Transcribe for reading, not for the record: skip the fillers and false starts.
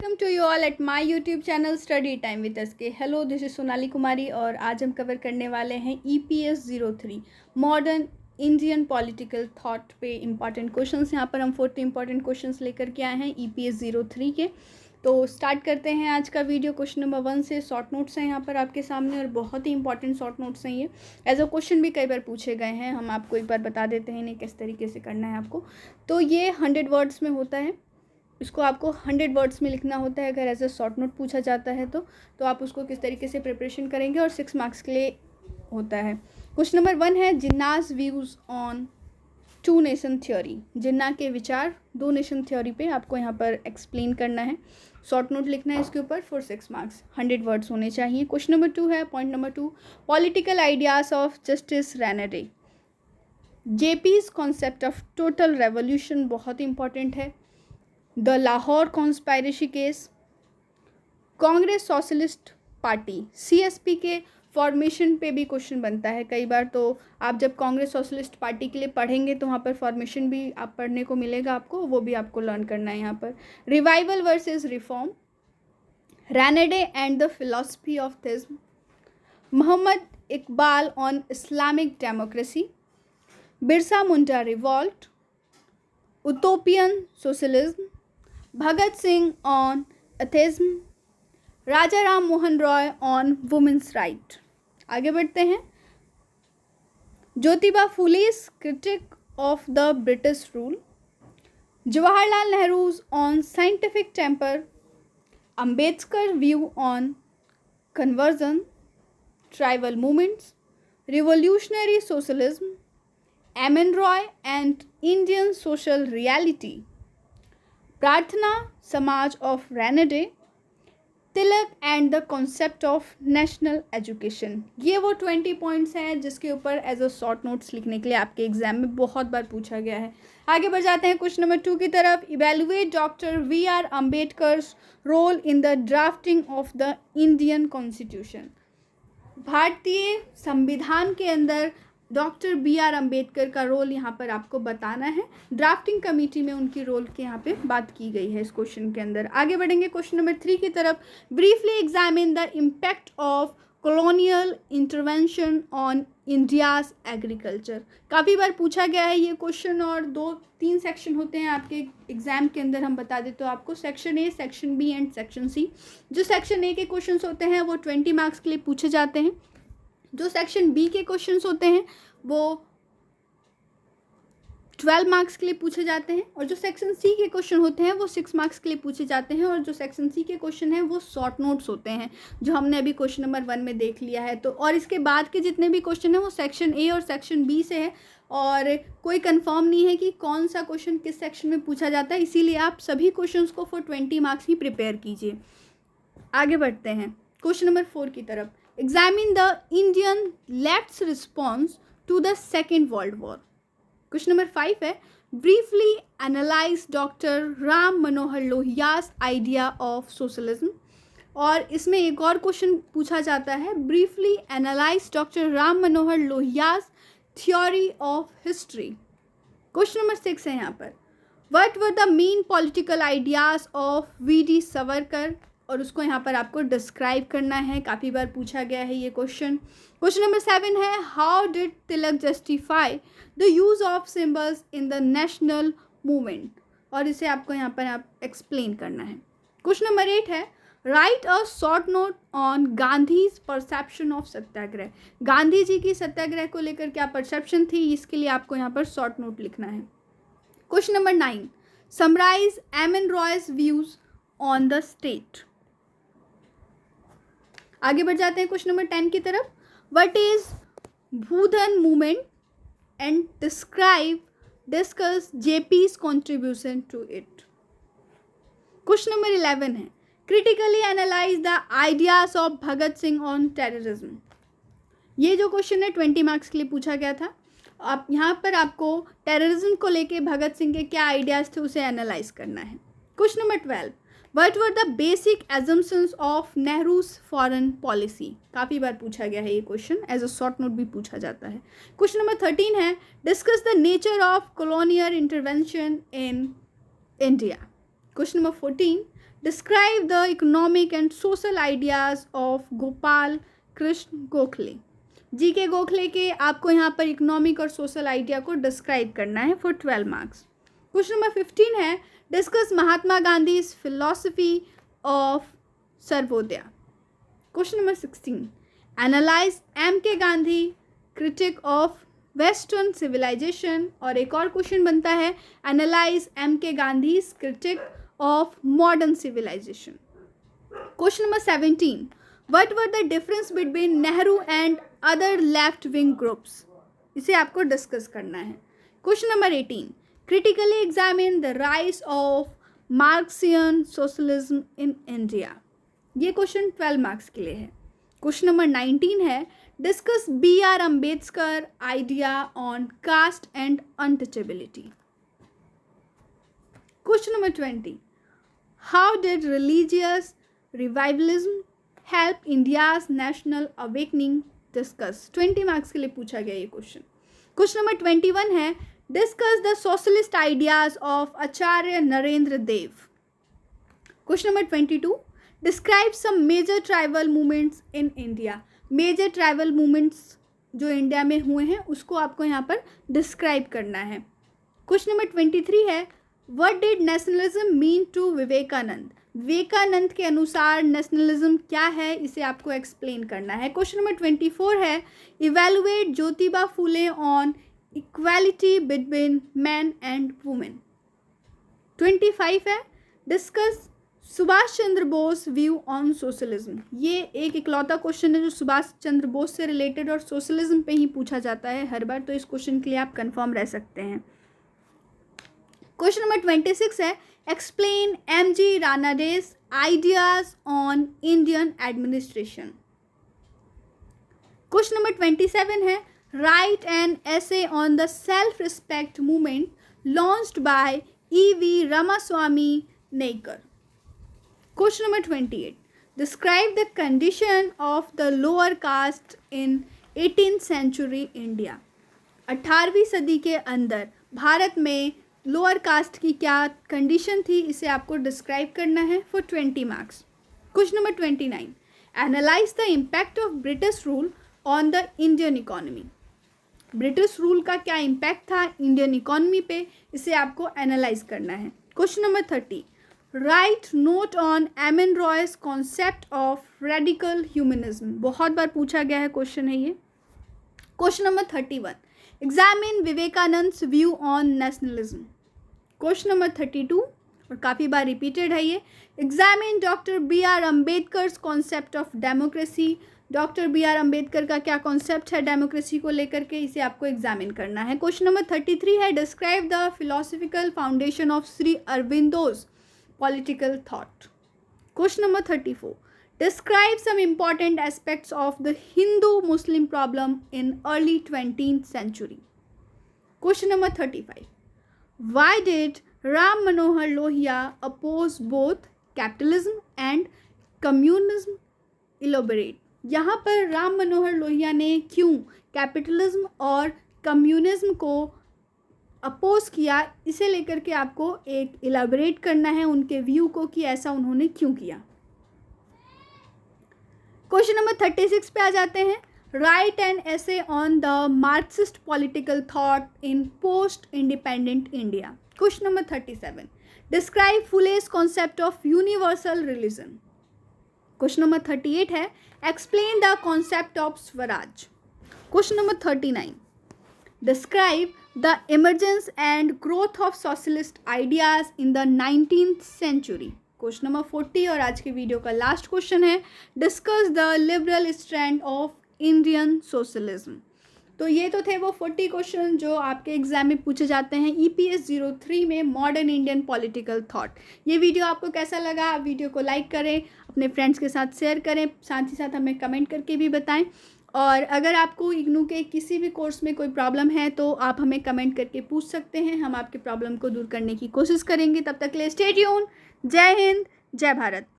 Welcome to you all at my YouTube channel study time with SK. Hello, this is Sonali Kumari और आज हम cover करने वाले हैं EPS 03 modern Indian political thought पे इंपॉर्टेंट क्वेश्चंस। यहाँ पर हम 40 इंपॉर्टेंट क्वेश्चंस लेकर के आए हैं EPS 03 के। तो स्टार्ट करते हैं आज का वीडियो क्वेश्चन नंबर 1 से। शॉर्ट नोट्स हैं यहाँ पर आपके सामने और बहुत ही इंपॉर्टेंट शॉर्ट नोट्स हैं ये। एज अ क्वेश्चन भी कई बार पूछे गए हैं, हम आपको एक बार बता देते हैं इन्हें किस तरीके से करना है आपको। तो ये 100 वर्ड्स में होता है, इसको आपको 100 वर्ड्स में लिखना होता है अगर एज अ शॉर्ट नोट पूछा जाता है तो आप उसको किस तरीके से प्रिपरेशन करेंगे और 6 मार्क्स के लिए होता है। क्वेश्चन नंबर 1 है जिन्नाज व्यूज़ ऑन 2 नेशन थ्योरी। जिन्ना के विचार 2 नेशन थ्योरी पे आपको यहाँ पर एक्सप्लेन करना है, शॉर्ट नोट लिखना है इसके ऊपर फॉर 6 मार्क्स। 100 वर्ड्स होने चाहिए। क्वेश्चन नंबर 2 है, point number 2, political ideas of justice Ranade. JP's concept of total revolution बहुत इंपॉर्टेंट है। The Lahore conspiracy case, Congress socialist party CSP के फॉर्मेशन पे भी क्वेश्चन बनता है कई बार। तो आप जब कांग्रेस सोशलिस्ट पार्टी के लिए पढ़ेंगे तो वहाँ पर फॉर्मेशन भी आप पढ़ने को मिलेगा आपको, वो भी आपको लर्न करना है यहाँ पर। Revival versus reform, Ranade and the philosophy of theism, Mohammad Iqbal on Islamic democracy, Birsa Munda revolt, utopian socialism, Bhagat Singh on atheism, Raja Ram Mohan Roy on women's right. आगे बढ़ते हैं। Jyotiba Phule's critique of the British rule, Jawaharlal Nehru's on scientific temper, Ambedkar view on conversion, tribal movements, revolutionary socialism, MN Roy and Indian social reality, Prarthana Samaj of Ranade, Tilak and the concept of national education. ये वो 20 points हैं जिसके ऊपर as a short notes लिखने के लिए आपके exam में बहुत बार पूछा गया है। आगे बढ़ जाते हैं क्वेश्चन नंबर 2 की तरफ। Evaluate doctor BR Ambedkar's role in the drafting of the Indian constitution. भारतीय संविधान के अंदर डॉक्टर BR अम्बेडकर का रोल यहाँ पर आपको बताना है। ड्राफ्टिंग कमेटी में उनकी रोल के यहाँ पे बात की गई है इस क्वेश्चन के अंदर। आगे बढ़ेंगे क्वेश्चन नंबर 3 की तरफ। Briefly examine the impact of colonial intervention on India's agriculture. काफ़ी बार पूछा गया है ये क्वेश्चन और 2-3 सेक्शन होते हैं आपके एग्जाम के अंदर। हम बता दें तो आपको section A, section B and section C। जो सेक्शन A के क्वेश्चन होते हैं वो 20 मार्क्स के लिए पूछे जाते हैं। जो सेक्शन B के क्वेश्चंस होते हैं वो 12 मार्क्स के लिए पूछे जाते हैं और जो सेक्शन C के क्वेश्चन होते हैं वो 6 मार्क्स के लिए पूछे जाते हैं। और जो सेक्शन C के क्वेश्चन हैं वो शॉर्ट नोट्स होते हैं जो हमने अभी क्वेश्चन नंबर 1 में देख लिया है। तो और इसके बाद के जितने भी क्वेश्चन हैं वो सेक्शन A और सेक्शन B से है और कोई कंफर्म नहीं है कि कौन सा क्वेश्चन किस सेक्शन में पूछा जाता है, इसीलिए आप सभी क्वेश्चंस को फॉर 20 मार्क्स ही प्रिपेयर कीजिए। आगे बढ़ते हैं क्वेश्चन नंबर 4 की तरफ। Examine the Indian left's response to the Second World War. Question number 5 है, briefly analyze Dr. Ram Manohar लोहिया's idea of socialism। और इसमें एक और क्वेश्चन पूछा जाता है, briefly analyze Dr. Ram Manohar लोहिया's theory of history। Question number 6 है यहाँ पर, what were the main political ideas of VD Savarkar. और उसको यहाँ पर आपको डिस्क्राइब करना है, काफ़ी बार पूछा गया है ये क्वेश्चन। क्वेश्चन नंबर 7 है, how did Tilak justify the use of symbols in the national movement. और इसे आपको यहाँ पर आप एक्सप्लेन करना है। क्वेश्चन नंबर 8 है, write a short note on Gandhi's perception of satyagraha. Gandhi ji की सत्याग्रह को लेकर क्या परसेप्शन थी, इसके लिए आपको यहाँ पर शॉर्ट नोट लिखना है। Question number 9, summarise M N Roy's views on the state. आगे बढ़ जाते हैं क्वेश्चन नंबर 10 की तरफ। What is Bhoodan movement and discuss JP's contribution to it. Question number 11 है, critically analyse the ideas of Bhagat Singh on terrorism. ये जो क्वेश्चन है 20 मार्क्स के लिए पूछा गया था। आप यहाँ पर आपको टेररिज्म को लेके भगत सिंह के क्या आइडियाज थे उसे एनालाइज करना है। Question number 12, What were the basic assumptions of Nehru's foreign policy। काफ़ी बार पूछा गया है ये question, as a short note भी पूछा जाता है। क्वेश्चन नंबर 13 है, discuss the nature of colonial intervention in India. Question number 14, describe the economic and social ideas of Gopal Krishna Gokhale. GK Gokhale के आपको यहाँ पर इकोनॉमिक और सोशल आइडिया को डिस्क्राइब करना है फॉर 12 मार्क्स। क्वेश्चन नंबर 15 है discuss Mahatma Gandhi philosophy of Sarvodaya. Question number 16 analyse M K Gandhi critique of western civilisation. और एक और क्वेश्चन बनता है analyse M K Gandhi critique of modern civilisation. Question number 17 what were the difference between Nehru and other left wing groups. इसे आपको discuss करना है। Question number 18 critically examine the rise of Marxian socialism in India. ये question 12 marks के लिए है। Question number 19 है discuss B R Ambedkar idea on caste and untouchability. Question number 20 how did religious revivalism help India's national awakening discuss. 20 marks के लिए पूछा गया ये क्वेश्चन। क्वेश्चन नंबर 21 है discuss the socialist ideas of Acharya Narendra Dev. Question number 22 describe some major tribal movements in India. Major tribal movements जो India में हुए हैं उसको आपको यहाँ पर डिस्क्राइब करना है। क्वेश्चन नंबर 23 है what did nationalism mean to Vivekananda. Vivekananda के अनुसार नेशनलिज्म क्या है इसे आपको एक्सप्लेन करना है। क्वेश्चन नंबर 24 है evaluate Jyotiba Phule on equality between man and women. 25 है discuss Subhash Chandra Bose view on socialism. ये एक इकलौता क्वेश्चन है जो सुभाष चंद्र बोस से रिलेटेड और सोशलिज्म पे ही पूछा जाता है हर बार, तो इस क्वेश्चन के लिए आप कंफर्म रह सकते हैं। क्वेश्चन नंबर 26 है explain M G Ranade's ideas on Indian administration. Question number 27 है write an essay on the self respect movement launched by E.V. Ramaswamy Naicker. Question number 28. Describe the condition of the lower caste in 18th century India. 18वीं सदी के अंदर भारत में lower caste की क्या condition थी इसे आपको डिस्क्राइब करना है for 20 marks. Question number 29. Analyse the impact of British rule on the Indian economy. British rule का क्या इम्पैक्ट था इंडियन इकोनॉमी पे इसे आपको एनालाइज करना है। Question number 30. Write note on M N Roy's concept of radical humanism. बहुत बार पूछा गया है क्वेश्चन है ये। Question number 31 examine Vivekananda view on nationalism. Question number 32 और काफ़ी बार रिपीटेड है ये examine doctor B R Ambedkar concept of democracy. Doctor B R Ambedkar का क्या कॉन्सेप्ट है डेमोक्रेसी को लेकर के इसे आपको एग्जामिन करना है। क्वेश्चन नंबर 33 है describe the philosophical foundation of Shri Aurobindo's political thought. Question number 34. Describe some important aspects of the Hindu-Muslim problem in early 20th century. Question number 35. Why did Ram Manohar Lohia oppose both capitalism and communism? Elaborate. यहाँ पर राम मनोहर लोहिया ने क्यों capitalism और communism को oppose किया इसे लेकर के आपको एक इलाबरेट करना है उनके व्यू को कि ऐसा उन्होंने क्यों किया। क्वेश्चन नंबर 36 पे आ जाते हैं right an essay on the Marxist political thought in post independent India. Question number 37 describe fullest concept of universal religion. Question number 38 है explain the concept of Swaraj. Question number 39 describe the emergence and growth of socialist ideas in the 19th century. Question number 40 और आज के video का last question है discuss the liberal strand of Indian socialism. तो ये तो थे वो 40 क्वेश्चन जो आपके एग्जाम में पूछे जाते हैं EPS 03 में मॉडर्न इंडियन पॉलिटिकल थॉट। ये वीडियो आपको कैसा लगा आप वीडियो को लाइक करें अपने फ्रेंड्स के साथ शेयर करें साथ ही साथ हमें कमेंट करके भी बताएं और अगर आपको इग्नू के किसी भी कोर्स में कोई प्रॉब्लम है तो आप हमें कमेंट करके पूछ सकते हैं हम आपके प्रॉब्लम को दूर करने की कोशिश करेंगे। तब तक के लिए स्टे ट्यून। जय हिंद जय भारत।